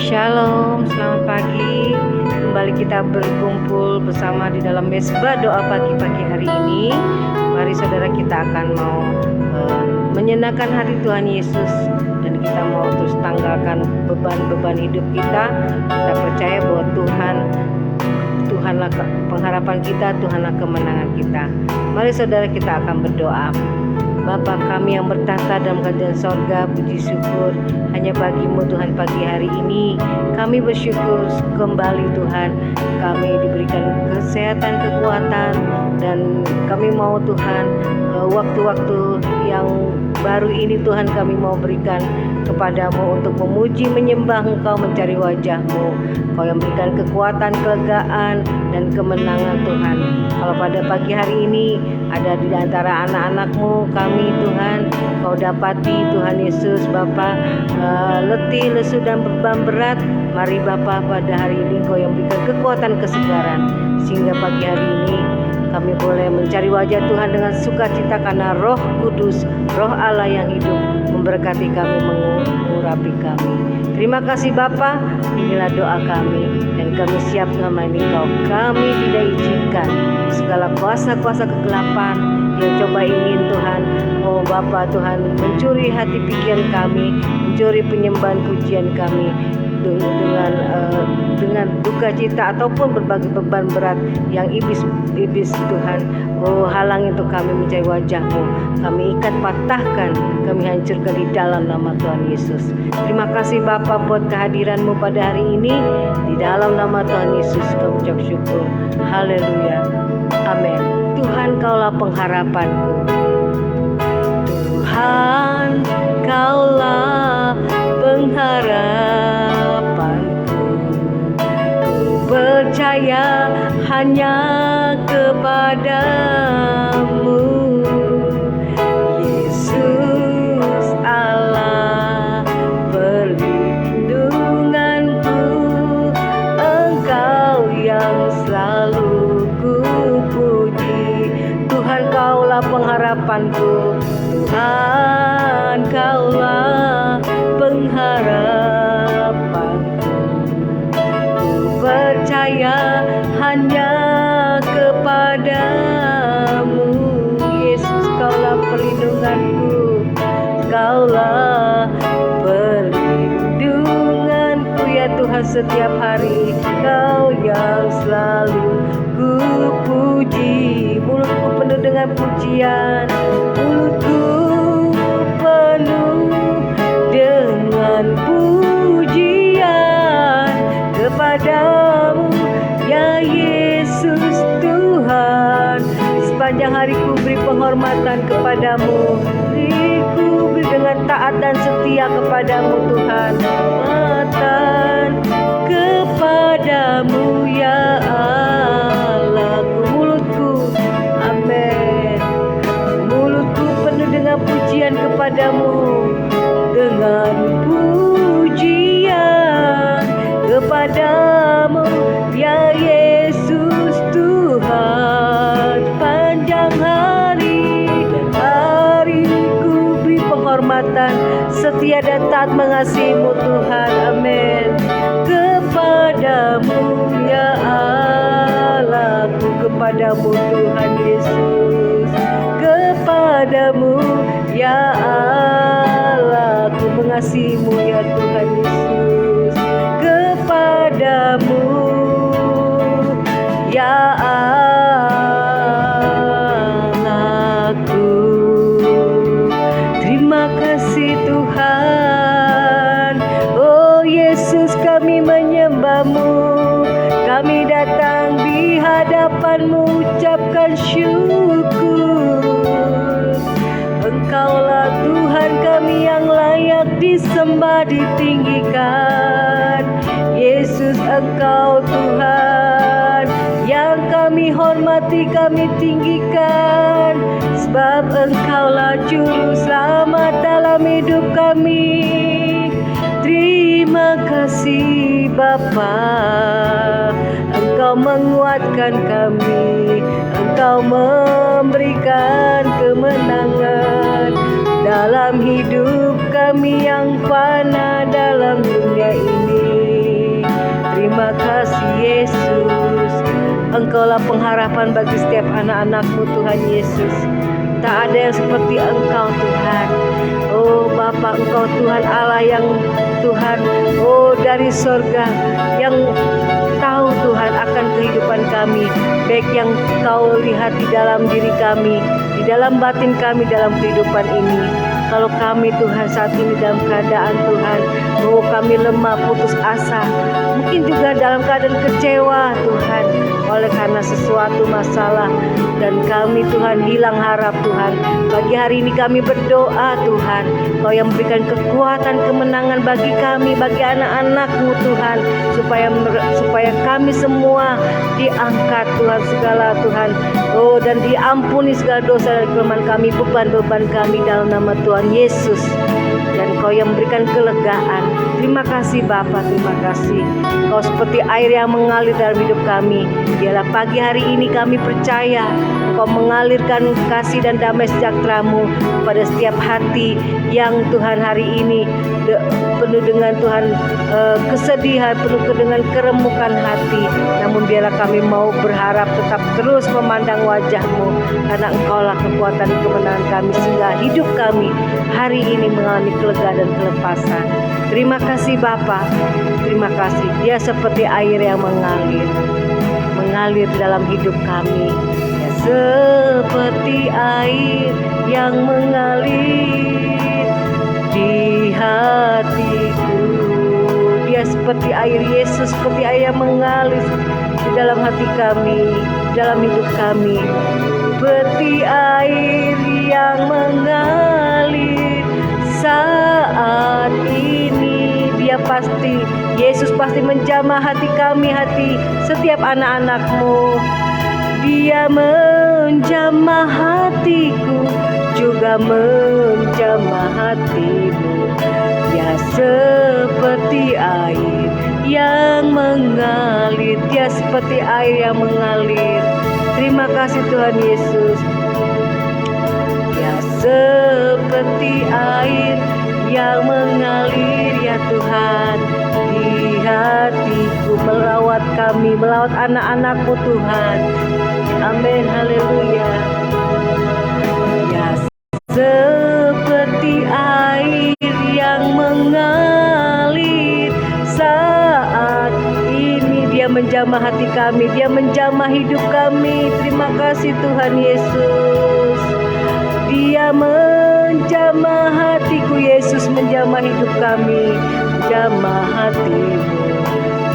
Shalom, selamat pagi. Kembali kita berkumpul bersama di dalam mesbah doa pagi-pagi hari ini. Mari saudara, kita akan mau menyenangkan hati Tuhan Yesus, dan kita mau terus tanggalkan beban-beban hidup kita. Kita percaya bahwa Tuhanlah pengharapan kita, Tuhanlah kemenangan kita. Mari saudara, kita akan berdoa. Bapa kami yang bertahta dalam kerajaan sorga, puji syukur hanya bagi-Mu Tuhan. Pagi hari ini kami bersyukur kembali Tuhan, kami diberikan kesehatan, kekuatan, dan kami mau Tuhan waktu-waktu yang baru ini Tuhan kami mau berikan kepadamu untuk memuji, menyembah Engkau, mencari wajah-Mu. Kau yang berikan kekuatan, kelegaan, dan kemenangan Tuhan. Kalau pada pagi hari ini ada di antara anak-anak-Mu kami Tuhan, Kau dapati Tuhan Yesus Bapa letih, lesu, dan beban berat. Mari Bapa pada hari ini Kau yang berikan kekuatan, kesegaran, sehingga pagi hari ini kami boleh mencari wajah Tuhan dengan sukacita, karena Roh Kudus, Roh Allah yang hidup memberkati kami, mengurapi kami. Terima kasih Bapa, inilah doa kami, dan kami siap melayani Kau. Kami tidak izinkan segala kuasa-kuasa kegelapan yang coba ingin Tuhan, oh Bapa Tuhan, mencuri hati pikiran kami, mencuri penyembahan pujian kami dengan duka cita ataupun berbagai beban berat yang iblis Tuhan halangi untuk kami mencari wajah-Mu. Kami ikat, patahkan, kami hancurkan di dalam nama Tuhan Yesus. Terima kasih Bapa buat kehadiran-Mu pada hari ini. Di dalam nama Tuhan Yesus kami ucap syukur. Haleluya, amin. Tuhan, Kaulah pengharapanku. Tuhan, Kaulah pengharapanku. Ku percaya hanya kepadamu, Yesus Allah perlindunganku. Engkau yang selalu ku puji. Tuhan, Kaulah pengharapanku. Tuhan, Kaulah pengharapanku. Ku percaya hanya kepadamu, Yesus. Kaulah perlindunganku, Kaulah perlindunganku ya Tuhan. Setiap hari Kau yang selalu ku puji. Mulutku penuh dengan pujian, mulutku penuh dengan pujian kepadamu ya Yesus Tuhan. Sepanjang hari ku beri penghormatan kepadamu, ku beri dengan taat dan setia kepadamu Tuhan. Hormatan kepadamu ya Allahku. Mulutku, amin, mulutku penuh dengan pujian kepadamu, dengan pujian kepadamu ya Yesus Tuhan. Panjang hari-hariku beri penghormatan, setia dan taat mengasihi-Mu Tuhan, amin. Kepadamu ya Allahku, kepadamu Tuhan Yesus, kepadamu ya Allahku mengasihi-Mu ya Tuhan Yesus, kepadamu ya Allahku. Terima kasih Tuhan, oh Yesus, kami menyembah-Mu. Kami datang di hadapan-Mu ucapkan syukur. Engkaulah Tuhan kami yang layak disembah, ditinggikan. Yesus, Engkau Tuhan yang kami hormati, kami tinggikan. Sebab Engkaulah juru selamat dalam hidup kami. Terima kasih Bapa, Engkau menguatkan kami, Engkau memberikan kemenangan dalam hidup kami yang fana dalam dunia ini. Engkaulah pengharapan bagi setiap anak-anak-Mu Tuhan Yesus. Tak ada yang seperti Engkau Tuhan. Oh Bapa, Engkau Tuhan Allah yang Tuhan, oh dari sorga, yang tahu Tuhan akan kehidupan kami, baik yang Kau lihat di dalam diri kami, di dalam batin kami dalam kehidupan ini. Kalau kami Tuhan saat ini dalam keadaan Tuhan, oh kami lemah, putus asa, mungkin juga dalam keadaan kecewa Tuhan, oleh karena sesuatu masalah, dan kami Tuhan hilang harap Tuhan. Pagi hari ini kami berdoa Tuhan, Kau yang berikan kekuatan, kemenangan bagi kami, bagi anak-anak-Mu Tuhan, supaya kami semua diangkat Tuhan segala Tuhan, oh dan diampuni segala dosa dan kelemahan kami, beban-beban kami dalam nama Tuhan Yesus. Dan Kau yang memberikan kelegaan. Terima kasih Bapa, terima kasih. Kau seperti air yang mengalir dalam hidup kami. Biarlah pagi hari ini kami percaya Kau mengalirkan kasih dan damai sejahtera-Mu pada setiap hati yang Tuhan hari ini penuh dengan Tuhan kesedihan, penuh dengan keremukan hati. Namun biarlah kami mau berharap tetap terus memandang wajah-Mu, karena Engkaulah kekuatan kemenangan kami, sehingga hidup kami hari ini mengalami kelegaan dan kelepasan. Terima kasih Bapa, terima kasih. Dia seperti air yang mengalir dalam hidup kami. Dia seperti air yang mengalir di hatiku. Dia seperti air, Yesus seperti air yang mengalir di dalam hati kami, dalam hidup kami. Seperti air yang mengalir saat ini. Dia pasti, Yesus pasti menjamah hati kami, hati setiap anak-anak-Mu. Dia menjamah hatiku, juga menjamah hatimu. Dia seperti air yang mengalir. Dia seperti air yang mengalir. Terima kasih Tuhan Yesus. Dia seperti air yang mengalir ya Tuhan di hatiku, melawat kami, melawat anak-anak-Mu Tuhan. Amin, haleluya. Ya seperti air yang mengalir saat ini. Dia menjamah hati kami, Dia menjamah hidup kami. Terima kasih Tuhan Yesus. Dia menjamah hatiku, Yesus menjamah hidup kami, menjamah hatimu.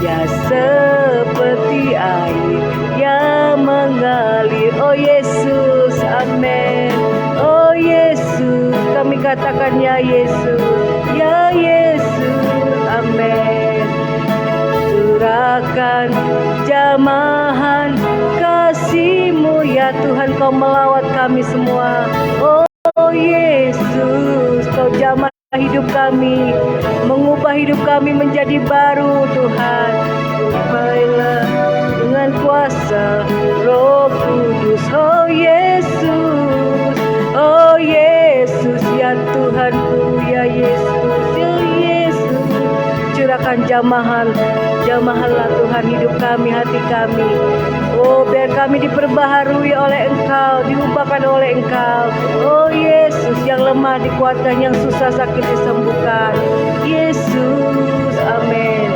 Ya seperti air yang mengalir. Oh Yesus, amin. Oh Yesus, kami katakan ya Yesus, ya Yesus, amin. Curahkan jamahan kasih-Mu ya Tuhan, Kau melawat kami semua. Oh Yesus, Kau jamah hidup kami, mengubah hidup kami menjadi baru Tuhan. Ubahlah dengan kuasa Roh Kudus. Oh Yesus, oh Yesus, ya Tuhanku, ya Yesus, ya Yesus. Curahkan jamahanlah Tuhan hidup kami, hati kami. Oh biar kami diperbaharui oleh Engkau, diubahkan oleh Engkau. Oh Yesus, yang lemah dikuatkan, yang susah sakit disembuhkan. Yesus, amin.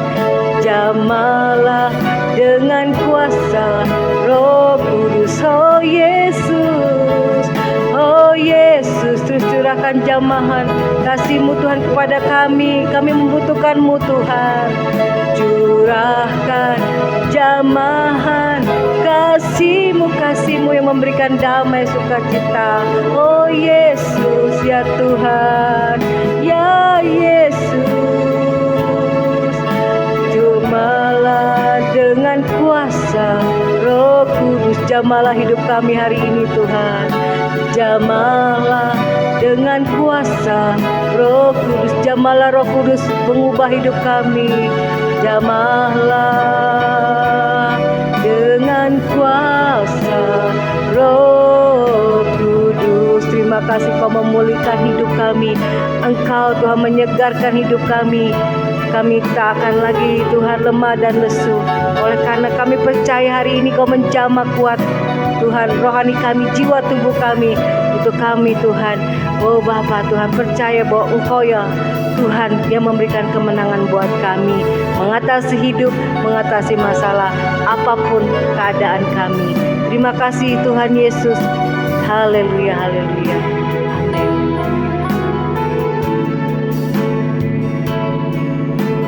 Jamahlah dengan kuasa Roh Kudus. Oh Yesus, oh Yesus, terus curahkan jamahan kasih-Mu Tuhan kepada kami. Kami membutuhkan-Mu Tuhan. Curahkan jamahan kasih-Mu, kasih-Mu yang memberikan damai sukacita. Oh Yesus, ya Tuhan, ya Yesus. Jamahlah dengan kuasa Roh Kudus. Jamahlah hidup kami hari ini Tuhan. Jamahlah dengan kuasa Roh Kudus. Jamahlah Roh Kudus mengubah hidup kami. Jamahlah dengan kuasa Roh Kudus. Terima kasih Kau memulihkan hidup kami. Engkau Tuhan menyegarkan hidup kami. Kami tak akan lagi Tuhan lemah dan lesu. Oleh karena kami percaya hari ini Kau menjamah kuat Tuhan rohani kami, jiwa tubuh kami. Untuk kami Tuhan, oh Bapa Tuhan, percaya bahwa Engkau ya Tuhan yang memberikan kemenangan buat kami, mengatasi hidup, mengatasi masalah apapun keadaan kami. Terima kasih Tuhan Yesus. Haleluya, haleluya. Amin.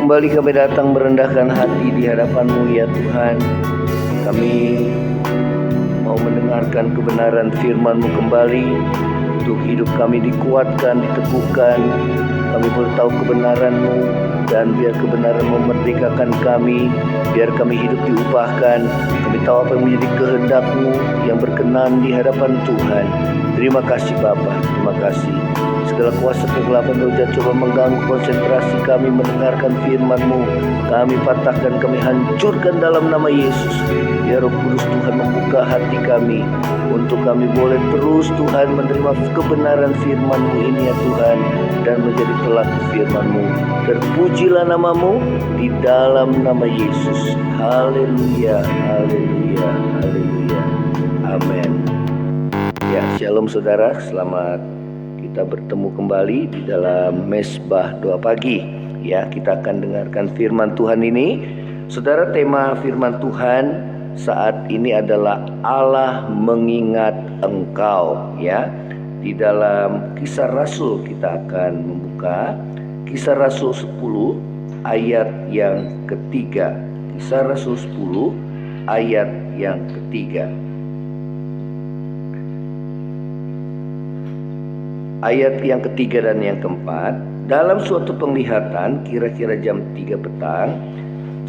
Kembali kami datang merendahkan hati di hadapan-Mu ya Tuhan. Kami mau mendengarkan kebenaran firman-Mu kembali. Untuk hidup kami dikuatkan, diteguhkan. Kami boleh tahu kebenaran-Mu, dan biar kebenaran memerdekakan kami. Biar kami hidup diubahkan. Kami tahu apa yang menjadi kehendak-Mu yang berkenan di hadapan Tuhan. Terima kasih Bapa, terima kasih. Segala kuasa kegelapan roh jahat coba mengganggu konsentrasi kami mendengarkan firman-Mu. Kami patahkan, kami hancurkan dalam nama Yesus. Ya Roh Kudus Tuhan, membuka hati kami untuk kami boleh terus Tuhan menerima kebenaran firman-Mu ini ya Tuhan, dan menjadi pelaku firman-Mu. Terpujilah nama-Mu di dalam nama Yesus. Haleluya, haleluya, haleluya. Amin. Ya, shalom saudara, selamat kita bertemu kembali di dalam Mesbah Doa Pagi. Ya, kita akan dengarkan firman Tuhan ini. Saudara, tema firman Tuhan saat ini adalah Allah mengingat engkau. Ya, di dalam Kisah Rasul kita akan membuka Kisah Rasul 10 ayat yang ketiga. Kisah Rasul 10 ayat yang ketiga. Ayat yang ketiga dan yang keempat. Dalam suatu penglihatan kira-kira jam 3 petang,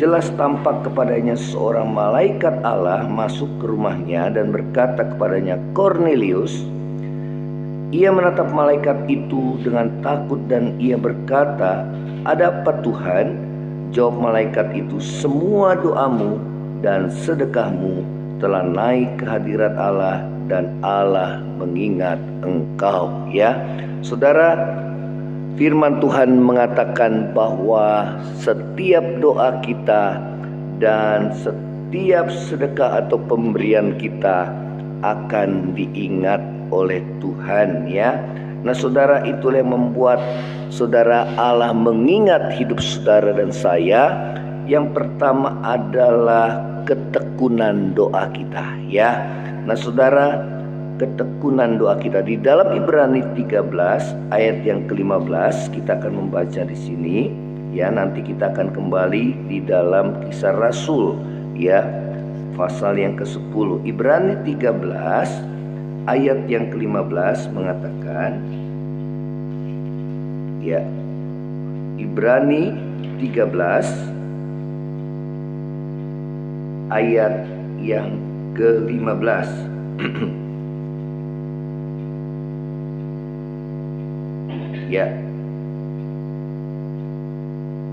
jelas tampak kepadanya seorang malaikat Allah masuk ke rumahnya dan berkata kepadanya, "Kornelius." Ia menatap malaikat itu dengan takut dan ia berkata, "Ada apa Tuhan?" Jawab malaikat itu, "Semua doamu dan sedekahmu telah naik ke hadirat Allah, dan Allah mengingat engkau." Ya, saudara, firman Tuhan mengatakan bahwa setiap doa kita dan setiap sedekah atau pemberian kita akan diingat oleh Tuhan ya. Nah saudara, itulah yang membuat saudara Allah mengingat hidup saudara dan saya. Yang pertama adalah ketekunan doa kita ya. Nah saudara, ketekunan doa kita di dalam Ibrani 13 ayat yang ke-15 kita akan membaca di sini ya. Nanti kita akan kembali di dalam Kisah Rasul ya, pasal yang ke-10. Ibrani 13 ayat yang ke-15 mengatakan ya, Ibrani 13 ayat yang ke-15. Ya.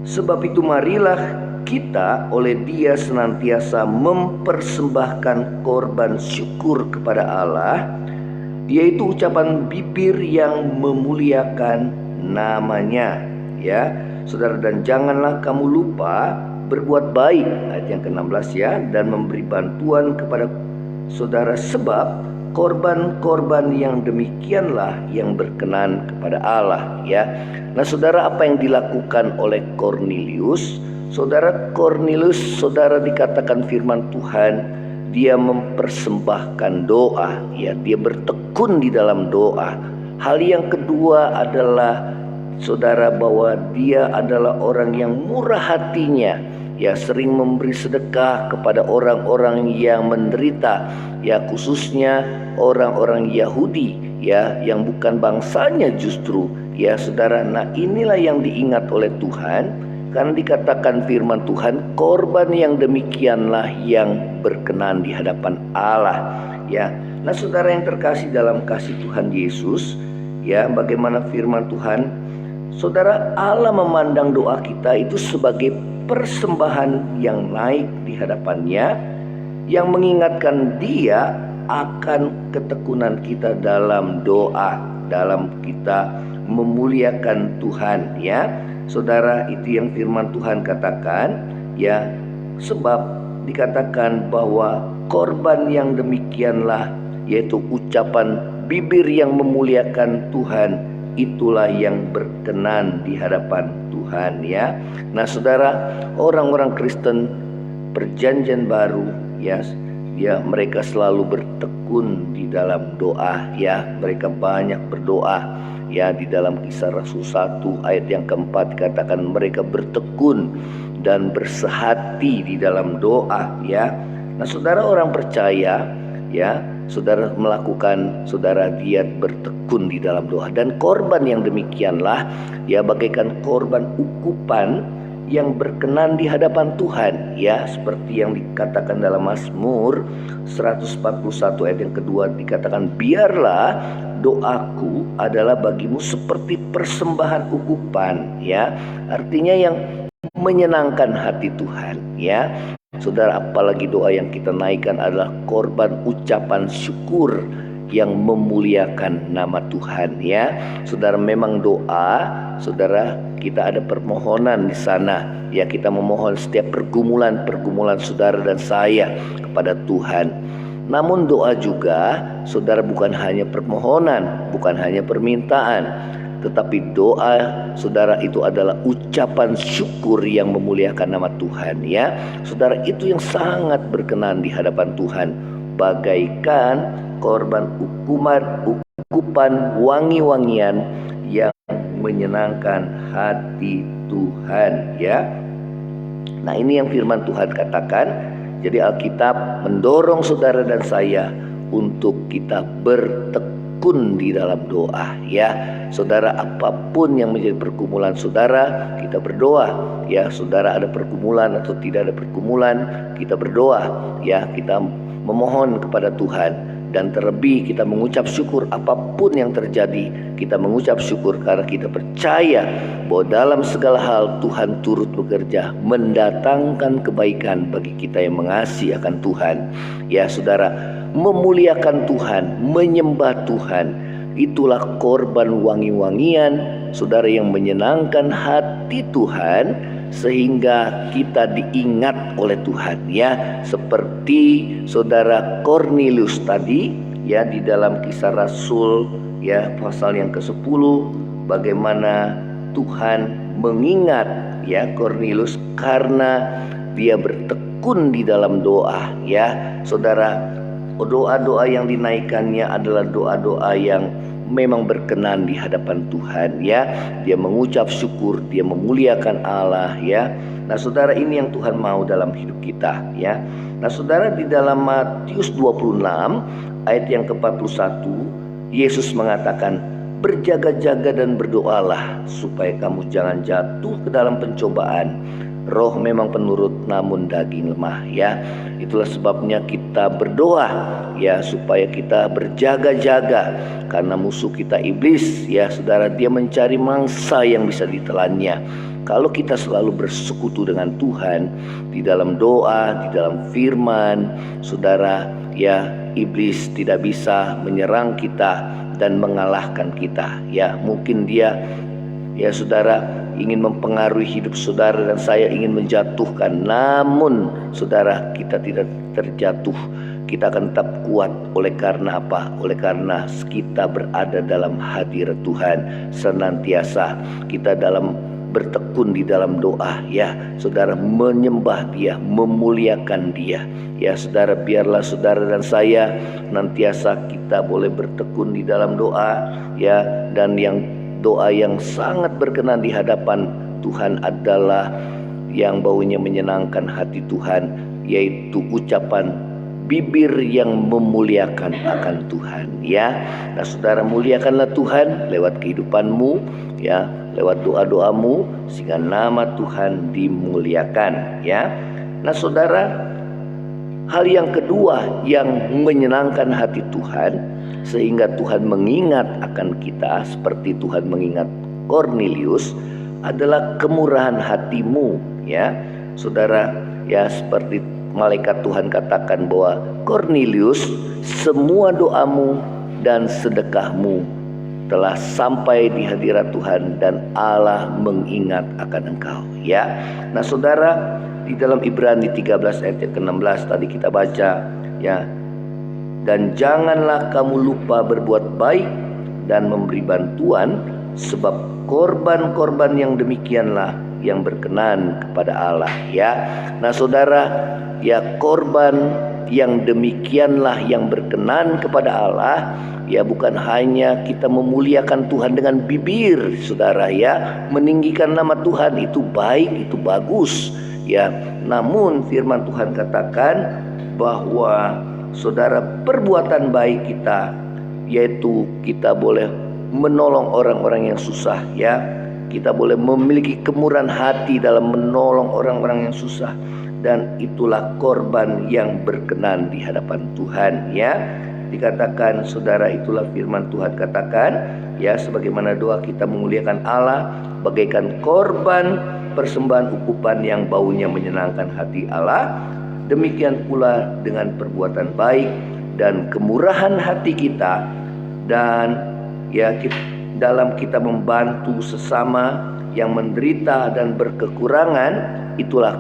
Sebab itu marilah kita oleh Dia senantiasa mempersembahkan korban syukur kepada Allah, yaitu ucapan bibir yang memuliakan namanya. Ya, saudara, dan janganlah kamu lupa berbuat baik, ayat yang ke-16 ya, dan memberi bantuan kepada saudara, sebab korban-korban yang demikianlah yang berkenan kepada Allah ya. Nah saudara, apa yang dilakukan oleh Kornelius? Saudara, Kornelius, saudara, dikatakan firman Tuhan, dia mempersembahkan doa ya, dia bertekun di dalam doa. Hal yang kedua adalah saudara, bahwa dia adalah orang yang murah hatinya ya, sering memberi sedekah kepada orang-orang yang menderita ya, khususnya orang-orang Yahudi ya, yang bukan bangsanya justru ya saudara. Nah inilah yang diingat oleh Tuhan, karena dikatakan firman Tuhan, korban yang demikianlah yang berkenan di hadapan Allah ya. Nah saudara yang terkasih dalam kasih Tuhan Yesus ya, bagaimana firman Tuhan, saudara, Allah memandang doa kita itu sebagai persembahan yang naik di hadapannya, yang mengingatkan Dia akan ketekunan kita dalam doa, dalam kita memuliakan Tuhan, ya. Saudara, itu yang firman Tuhan katakan, ya. Sebab dikatakan bahwa korban yang demikianlah, yaitu ucapan bibir yang memuliakan Tuhan, itulah yang berkenan di hadapan Tuhan, ya. Nah, saudara, orang-orang Kristen Perjanjian Baru, ya, mereka selalu bertekun di dalam doa, ya. Mereka banyak berdoa, ya. Di dalam Kisah Rasul 1 ayat yang keempat katakan mereka bertekun dan bersehati di dalam doa, ya. Nah, saudara, orang percaya, ya, saudara melakukan, saudara giat bertekun di dalam doa, dan korban yang demikianlah, ya, bagaikan korban ukupan yang berkenan di hadapan Tuhan, ya, seperti yang dikatakan dalam Mazmur 141 ayat yang kedua, dikatakan biarlah doaku adalah bagimu seperti persembahan ukupan, ya, artinya yang menyenangkan hati Tuhan, ya. Saudara, apalagi doa yang kita naikkan adalah korban ucapan syukur yang memuliakan nama Tuhan, ya. Saudara, memang doa, saudara, kita ada permohonan di sana, ya. Kita memohon setiap pergumulan saudara dan saya kepada Tuhan. Namun doa juga, saudara, bukan hanya permohonan, bukan hanya permintaan, tetapi doa, saudara, itu adalah ucapan syukur yang memuliakan nama Tuhan, ya. Saudara, itu yang sangat berkenan di hadapan Tuhan, bagaikan korban ukupan wangi-wangian yang menyenangkan hati Tuhan, ya. Nah, ini yang firman Tuhan katakan. Jadi Alkitab mendorong saudara dan saya untuk kita bertekun di dalam doa, ya. Saudara, apapun yang menjadi pergumulan saudara, kita berdoa, ya. Saudara, ada pergumulan atau tidak ada pergumulan, kita berdoa, ya. Kita memohon kepada Tuhan, dan terlebih kita mengucap syukur apapun yang terjadi. Kita mengucap syukur karena kita percaya bahwa dalam segala hal Tuhan turut bekerja mendatangkan kebaikan bagi kita yang mengasihi akan Tuhan, ya. Saudara, memuliakan Tuhan, menyembah Tuhan, itulah korban wangi-wangian, saudara, yang menyenangkan hati Tuhan, sehingga kita diingat oleh Tuhan, ya. Seperti saudara Kornelius tadi, ya, di dalam Kisah Rasul, ya, pasal yang ke-10, bagaimana Tuhan mengingat, ya, Kornelius karena dia bertekun di dalam doa, ya. Saudara, doa-doa yang dinaikkannya adalah doa-doa yang memang berkenan di hadapan Tuhan, ya. Dia mengucap syukur, dia memuliakan Allah, ya. Nah, saudara, ini yang Tuhan mau dalam hidup kita, ya. Nah, saudara, di dalam Matius 26 ayat yang ke-41, Yesus mengatakan, berjaga-jaga dan berdoalah supaya kamu jangan jatuh ke dalam pencobaan. Roh memang penurut namun daging lemah, ya. Itulah sebabnya kita berdoa, ya, supaya kita berjaga-jaga karena musuh kita iblis, ya, saudara, dia mencari mangsa yang bisa ditelannya. Kalau kita selalu bersekutu dengan Tuhan di dalam doa, di dalam firman, saudara, ya, iblis tidak bisa menyerang kita dan mengalahkan kita, ya. Mungkin dia, ya, saudara, ingin mempengaruhi hidup saudara dan saya, ingin menjatuhkan, namun saudara, kita tidak terjatuh. Kita akan tetap kuat. Oleh karena apa? Oleh karena kita berada dalam hadirat Tuhan senantiasa. Kita dalam bertekun di dalam doa, ya, saudara, menyembah Dia, memuliakan Dia, ya. Saudara, biarlah saudara dan saya nantiasa kita boleh bertekun di dalam doa, ya. Dan yang doa yang sangat berkenan di hadapan Tuhan adalah yang baunya menyenangkan hati Tuhan, yaitu ucapan bibir yang memuliakan akan Tuhan, ya. Nah, saudara, muliakanlah Tuhan lewat kehidupanmu, ya, lewat doa-doamu, sehingga nama Tuhan dimuliakan, ya. Nah, saudara, hal yang kedua yang menyenangkan hati Tuhan, sehingga Tuhan mengingat akan kita seperti Tuhan mengingat Kornelius, adalah kemurahan hatimu, ya. Saudara, ya, seperti malaikat Tuhan katakan bahwa Kornelius, semua doamu dan sedekahmu telah sampai di hadirat Tuhan dan Allah mengingat akan engkau, ya. Nah, saudara, di dalam Ibrani 13 ayat ke-16 tadi kita baca, ya. Dan janganlah kamu lupa berbuat baik dan memberi bantuan, sebab korban-korban yang demikianlah yang berkenan kepada Allah, ya. Nah, saudara, ya, korban yang demikianlah yang berkenan kepada Allah, ya, bukan hanya kita memuliakan Tuhan dengan bibir, saudara, ya. Meninggikan nama Tuhan itu baik, itu bagus, ya. Namun firman Tuhan katakan bahwa, saudara, perbuatan baik kita, yaitu kita boleh menolong orang-orang yang susah, ya. Kita boleh memiliki kemurahan hati dalam menolong orang-orang yang susah, dan itulah korban yang berkenan di hadapan Tuhan, ya. Dikatakan, saudara, itulah firman Tuhan katakan, ya, sebagaimana doa kita memuliakan Allah bagaikan korban persembahan ukupan yang baunya menyenangkan hati Allah, demikian pula dengan perbuatan baik dan kemurahan hati kita, dan, ya, dalam kita membantu sesama yang menderita dan berkekurangan, itulah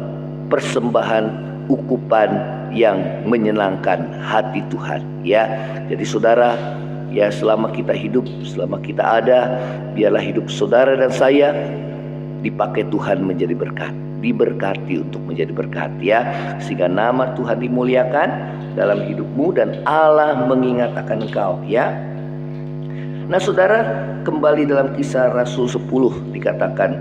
persembahan ukupan yang menyenangkan hati Tuhan, ya. Jadi, saudara, ya, selama kita hidup, selama kita ada, biarlah hidup saudara dan saya dipakai Tuhan menjadi berkat, diberkati untuk menjadi berkat, ya, sehingga nama Tuhan dimuliakan dalam hidupmu dan Allah mengingat akan engkau, ya. Nah, saudara, kembali dalam Kisah Rasul 10 dikatakan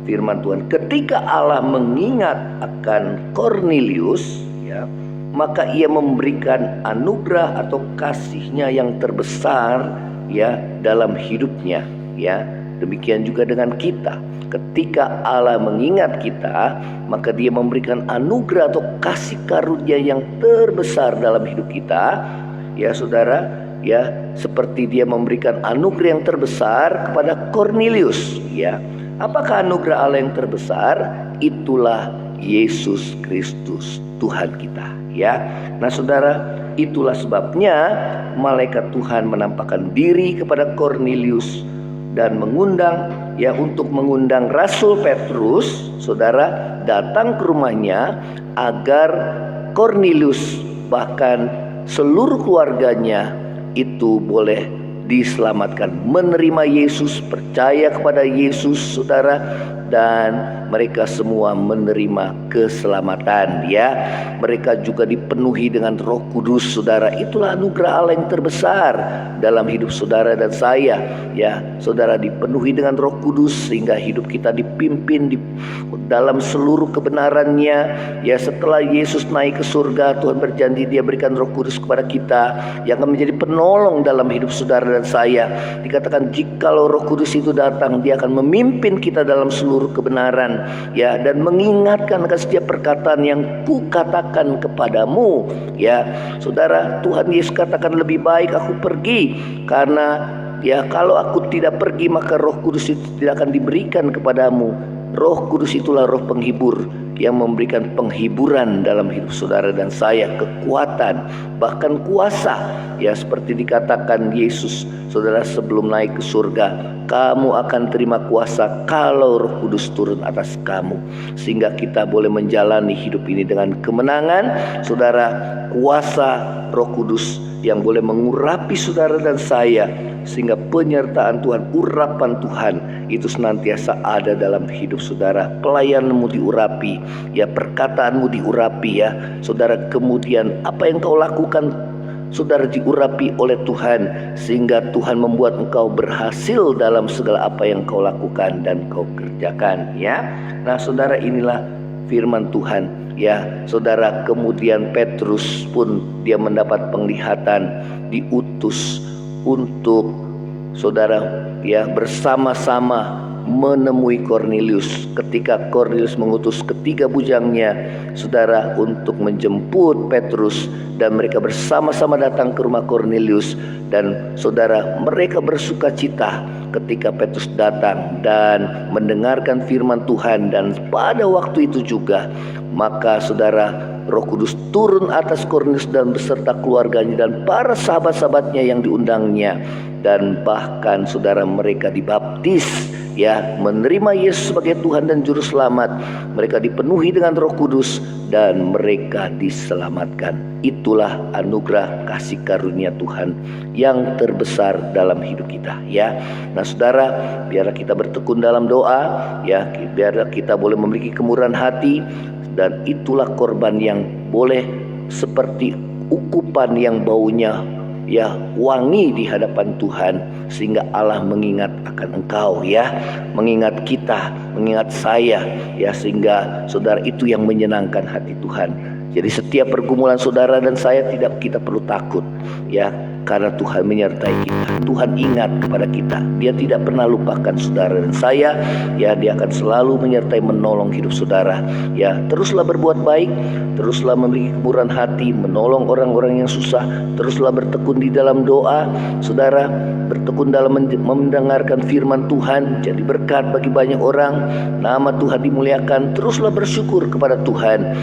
firman Tuhan, ketika Allah mengingat akan Kornelius, ya, maka ia memberikan anugerah atau kasihnya yang terbesar, ya, dalam hidupnya, ya. Demikian juga dengan kita. Ketika Allah mengingat kita, maka dia memberikan anugerah atau kasih karunia yang terbesar dalam hidup kita, ya, saudara, ya, seperti dia memberikan anugerah yang terbesar kepada Kornelius, ya. Apakah anugerah Allah yang terbesar? Itulah Yesus Kristus, Tuhan kita, ya. Nah, saudara, itulah sebabnya malaikat Tuhan menampakkan diri kepada Kornelius dan mengundang, ya, untuk mengundang Rasul Petrus, saudara, datang ke rumahnya agar Kornelius bahkan seluruh keluarganya itu boleh diselamatkan, menerima Yesus, percaya kepada Yesus, saudara, dan mereka semua menerima keselamatan, ya. Mereka juga dipenuhi dengan Roh Kudus, saudara. Itulah anugerah Allah yang terbesar dalam hidup saudara dan saya, ya. Saudara dipenuhi dengan Roh Kudus sehingga hidup kita dipimpin dalam seluruh kebenarannya, ya. Setelah Yesus naik ke surga, Tuhan berjanji dia berikan Roh Kudus kepada kita yang akan menjadi penolong dalam hidup saudara dan saya. Dikatakan jikalau Roh Kudus itu datang, dia akan memimpin kita dalam seluruh kebenaran, ya, dan mengingatkan akan setiap perkataan yang kukatakan kepadamu, ya. Saudara, Tuhan Yesus katakan lebih baik aku pergi, karena, ya, kalau aku tidak pergi maka Roh Kudus itu tidak akan diberikan kepadamu. Roh Kudus itulah roh penghibur yang memberikan penghiburan dalam hidup saudara dan saya, kekuatan, bahkan kuasa, ya, seperti dikatakan Yesus, saudara, sebelum naik ke surga, kamu akan terima kuasa kalau Roh Kudus turun atas kamu, sehingga kita boleh menjalani hidup ini dengan kemenangan, saudara. Kuasa Roh Kudus yang boleh mengurapi saudara dan saya, sehingga penyertaan Tuhan, urapan Tuhan itu senantiasa ada dalam hidup saudara. Pelayananmu diurapi, ya, perkataanmu diurapi, ya, saudara. Kemudian apa yang kau lakukan, saudara, diurapi oleh Tuhan, sehingga Tuhan membuat engkau berhasil dalam segala apa yang kau lakukan dan kau kerjakan, ya. Nah, saudara, inilah firman Tuhan, ya, saudara. Kemudian Petrus pun dia mendapat penglihatan, diutus untuk, saudara, ya, bersama-sama menemui Kornelius. Ketika Kornelius mengutus ketiga bujangnya, saudara, untuk menjemput Petrus, dan mereka bersama-sama datang ke rumah Kornelius, dan saudara, mereka bersuka cita ketika Petrus datang dan mendengarkan firman Tuhan. Dan pada waktu itu juga maka, saudara, Roh Kudus turun atas Kornelius dan beserta keluarganya dan para sahabat-sahabatnya yang diundangnya. Dan bahkan saudara, mereka dibaptis, menerima Yesus sebagai Tuhan dan Juru Selamat. Mereka dipenuhi dengan Roh Kudus dan mereka diselamatkan. Itulah anugerah kasih karunia Tuhan yang terbesar dalam hidup kita, Nah saudara, biarlah kita bertekun dalam doa, biarlah kita boleh memiliki kemurahan hati, dan itulah korban yang boleh seperti ukupan yang baunya wangi di hadapan Tuhan, sehingga Allah mengingat akan engkau, mengingat kita, mengingat saya, sehingga saudara, itu yang menyenangkan hati Tuhan. Jadi setiap pergumulan saudara dan saya kita perlu takut, karena Tuhan menyertai kita. Tuhan ingat kepada kita. Dia tidak pernah lupakan saudara dan saya, Dia akan selalu menyertai, menolong hidup saudara. Teruslah berbuat baik, teruslah memiliki kemurahan hati, menolong orang-orang yang susah, teruslah bertekun di dalam doa, saudara, bertekun dalam mendengarkan firman Tuhan, jadi berkat bagi banyak orang, nama Tuhan dimuliakan. Teruslah bersyukur kepada Tuhan,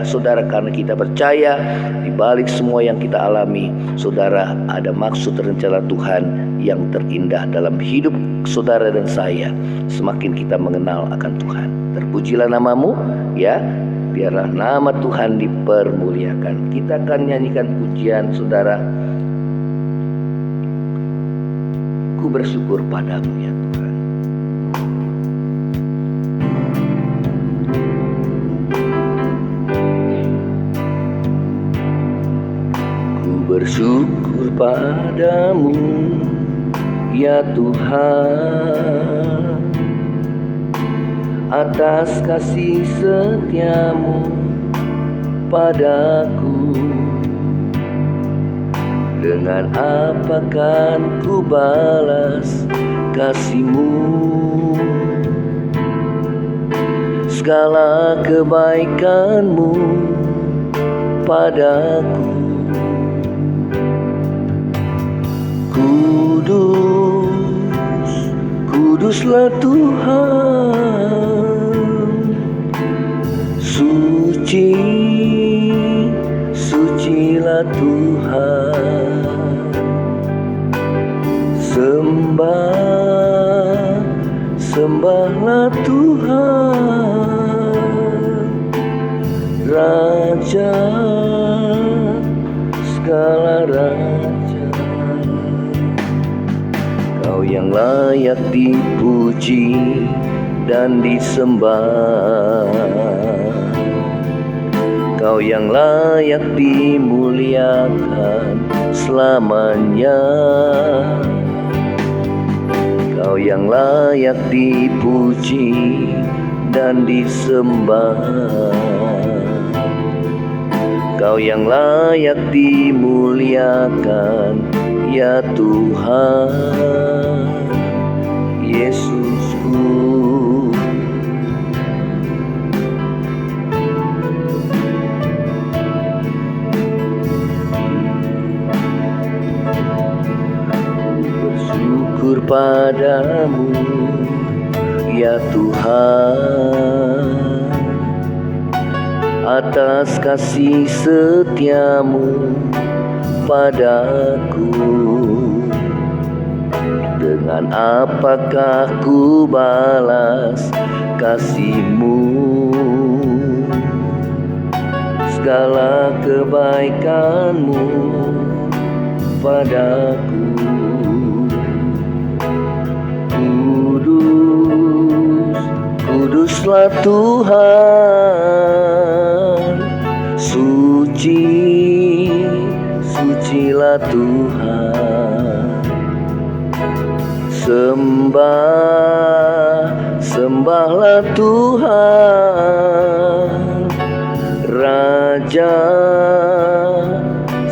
saudara, karena kita percaya di balik semua yang kita alami, saudara, ada maksud rencana Tuhan yang terindah dalam hidup saudara dan saya. Semakin kita mengenal akan Tuhan, terpujilah namamu, biarlah nama Tuhan dipermuliakan. Kita akan nyanyikan pujian, saudara. Ku bersyukur padamu ya Tuhan. Ku bersyukur padamu ya Tuhan, atas kasih setiamu padaku. Dengan apa kan ku balas kasih-Mu, segala kebaikan-Mu padaku. Kudus, kuduslah Tuhan, suci, sucilah Tuhan. Sembah, sembahlah Tuhan, Raja segala raja. Kau yang layak dipuji dan disembah, Kau yang layak dimuliakan selamanya. Kau yang layak dipuji dan disembah, Kau yang layak dimuliakan ya Tuhan Yesusku. Bersyukur padamu ya Tuhan, atas kasih setiamu padaku. Dengan apakah ku balas kasih-Mu, segala kebaikan-Mu padaku. Kudus, kuduslah Tuhan, suci, sucilah Tuhan. Sembah, sembahlah Tuhan, Raja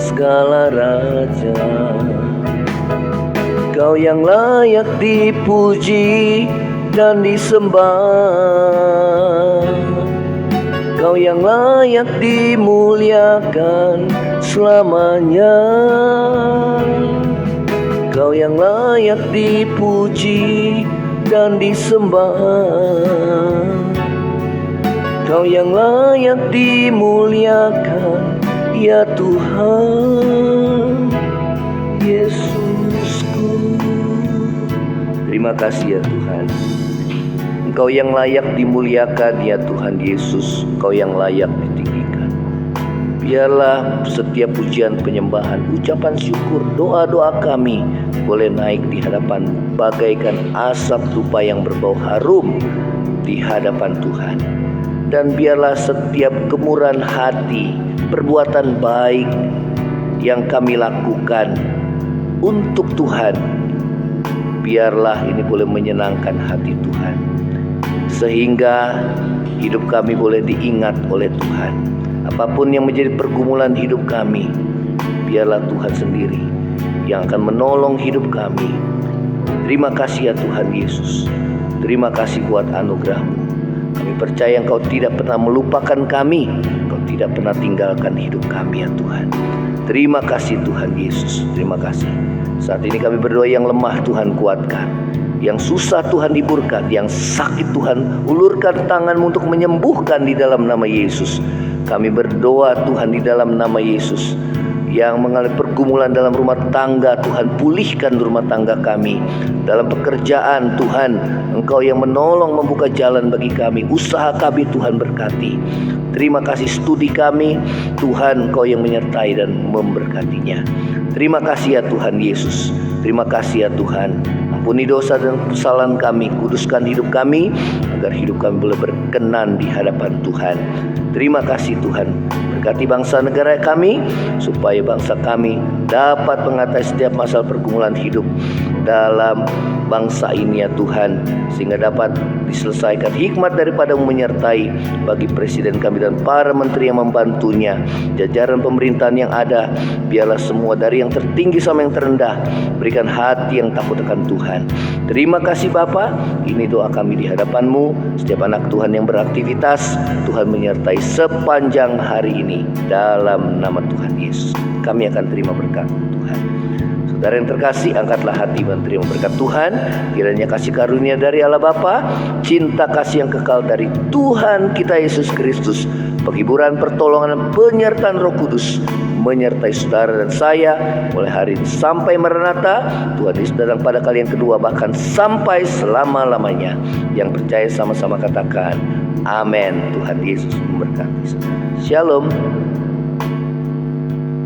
segala raja. Kau yang layak dipuji dan disembah, Kau yang layak dimuliakan selamanya. Kau yang layak dipuji dan disembah, Engkau yang layak dimuliakan, ya Tuhan Yesusku. Terima kasih ya Tuhan. Engkau yang layak dimuliakan, ya Tuhan Yesus. Engkau yang layak ditinggikan. Biarlah setiap pujian, penyembahan, ucapan syukur, doa-doa kami boleh naik di hadapan bagaikan asap dupa yang berbau harum di hadapan Tuhan. Dan biarlah setiap kemurahan hati, perbuatan baik yang kami lakukan untuk Tuhan, biarlah ini boleh menyenangkan hati Tuhan, sehingga hidup kami boleh diingat oleh Tuhan. Apapun yang menjadi pergumulan hidup kami, biarlah Tuhan sendiri yang akan menolong hidup kami. Terima kasih ya Tuhan Yesus. Terima kasih buat anugerah-Mu. Kami percaya Engkau tidak pernah melupakan kami. Engkau tidak pernah tinggalkan hidup kami ya Tuhan. Terima kasih Tuhan Yesus. Terima kasih. Saat ini kami berdoa, yang lemah Tuhan kuatkan, yang susah Tuhan hiburkan, yang sakit Tuhan ulurkan tangan-Mu untuk menyembuhkan di dalam nama Yesus. Kami berdoa Tuhan di dalam nama Yesus. Yang mengalami pergumulan dalam rumah tangga, Tuhan pulihkan rumah tangga kami. Dalam pekerjaan Tuhan, Engkau yang menolong membuka jalan bagi kami. Usaha kami Tuhan berkati. Terima kasih studi kami, Tuhan Engkau yang menyertai dan memberkatinya. Terima kasih ya Tuhan Yesus. Terima kasih ya Tuhan. Ampuni dosa dan kesalahan kami, kuduskan hidup kami, agar hidup kami boleh berkenan di hadapan Tuhan. Terima kasih Tuhan. Berkati bangsa negara kami, supaya bangsa kami dapat mengatasi setiap masalah pergumulan hidup dalam bangsa ini ya Tuhan, sehingga dapat diselesaikan. Hikmat daripada-Mu menyertai bagi presiden kami dan para menteri yang membantunya, jajaran pemerintahan yang ada. Biarlah semua dari yang tertinggi sampai yang terendah berikan hati yang takut akan Tuhan. Terima kasih Bapa. Ini doa kami di hadapan-Mu. Setiap anak Tuhan yang beraktivitas, Tuhan menyertai sepanjang hari ini dalam nama Tuhan Yesus. Kami akan terima berkat Tuhan. Saudara yang terkasih, angkatlah hati menerima berkat Tuhan. Kiranya kasih karunia dari Allah Bapa, cinta kasih yang kekal dari Tuhan kita Yesus Kristus, penghiburan, pertolongan, penyertaan Roh Kudus menyertai saudara dan saya mulai hari ini sampai Maranatha. Tuhan Yesus datang pada kali yang kedua, bahkan sampai selama-lamanya. Yang percaya sama-sama katakan amin. Tuhan Yesus memberkati. Shalom.